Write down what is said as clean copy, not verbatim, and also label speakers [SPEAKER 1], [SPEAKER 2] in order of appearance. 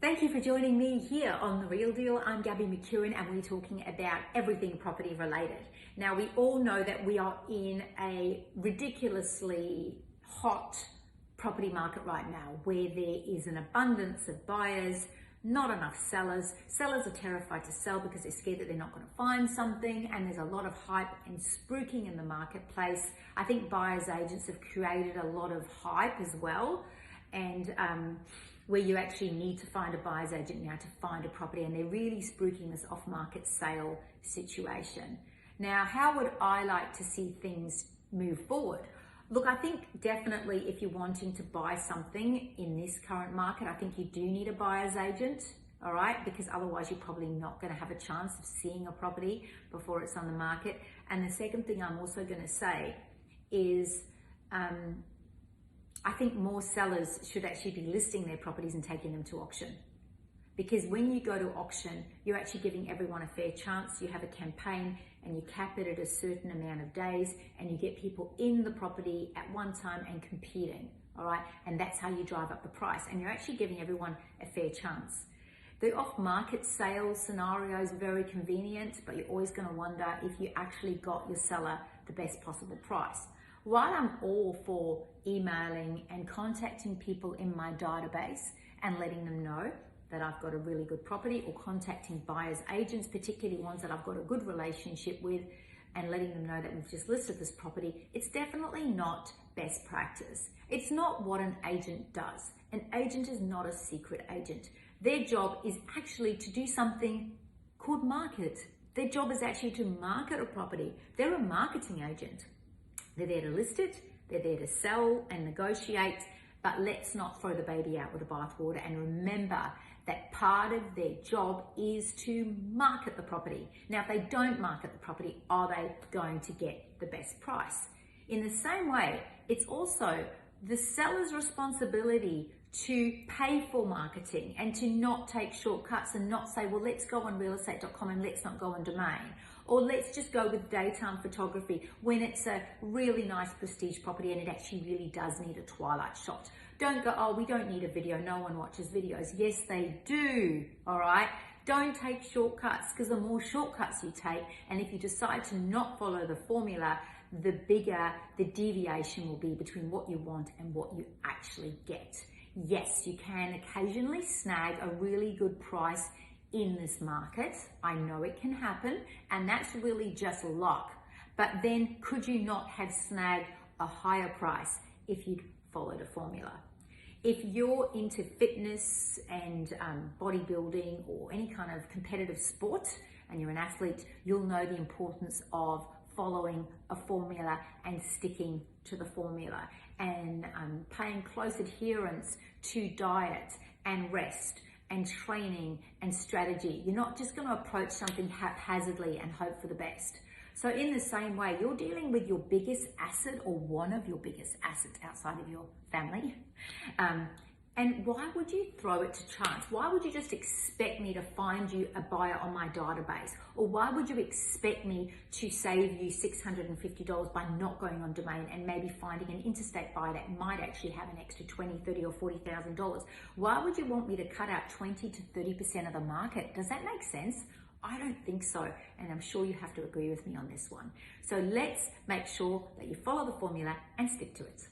[SPEAKER 1] Thank you for joining me here on The Real Deal. I'm Gabby McEwen and we're talking about everything property related. Now, we all know that we are in a ridiculously hot property market right now where there is an abundance of buyers, not enough sellers. Sellers are terrified to sell because they're scared that they're not going to find something, and there's a lot of hype and spruiking in the marketplace. I think buyers agents have created a lot of hype as well, and where you actually need to find a buyer's agent now to find a property, and they're really spruiking this off-market sale situation. Now, how would I like to see things move forward? Look, I think definitely if you're wanting to buy something in this current market, I think you do need a buyer's agent, all right? Because otherwise you're probably not going to have a chance of seeing a property before it's on the market. And the second thing I'm also going to say is I think more sellers should actually be listing their properties and taking them to auction. Because when you go to auction, you're actually giving everyone a fair chance. You have a campaign and you cap it at a certain amount of days, and you get people in the property at one time and competing, all right? And that's how you drive up the price, and you're actually giving everyone a fair chance. The off-market sales scenario is very convenient, but you're always going to wonder if you actually got your seller the best possible price. While I'm all for emailing and contacting people in my database and letting them know that I've got a really good property, or contacting buyers agents, particularly ones that I've got a good relationship with, and letting them know that we've just listed this property, it's definitely not best practice. It's not what an agent does. An agent is not a secret agent. Their job is actually to do something called market. Their job is actually to market a property. They're a marketing agent. They're there to list it, they're there to sell and negotiate, but let's not throw the baby out with the bathwater, and remember that part of their job is to market the property. Now, if they don't market the property, are they going to get the best price? In the same way, it's also the seller's responsibility to pay for marketing and to not take shortcuts and not say, well, let's go on realestate.com and let's not go on Domain. Or let's just go with daytime photography when it's a really nice prestige property and it actually really does need a twilight shot. Don't go, oh, we don't need a video. No one watches videos. Yes, they do. All right. Don't take shortcuts, because the more shortcuts you take, and if you decide to not follow the formula, the bigger the deviation will be between what you want and what you actually get. Yes, you can occasionally snag a really good price in this market. I know it can happen, and that's really just luck. But then could you not have snagged a higher price if you'd followed a formula? If you're into fitness and bodybuilding or any kind of competitive sport and you're an athlete, you'll know the importance of following a formula and sticking to the formula, and paying close adherence to diet and rest and training and strategy. You're not just going to approach something haphazardly and hope for the best. So in the same way, you're dealing with your biggest asset, or one of your biggest assets outside of your family. And why would you throw it to chance? Why would you just expect me to find you a buyer on my database? Or why would you expect me to save you $650 by not going on Domain and maybe finding an interstate buyer that might actually have an extra $20,000, $30,000 or $40,000? Why would you want me to cut out 20 to 30% of the market? Does that make sense? I don't think so, and I'm sure you have to agree with me on this one. So let's make sure that you follow the formula and stick to it.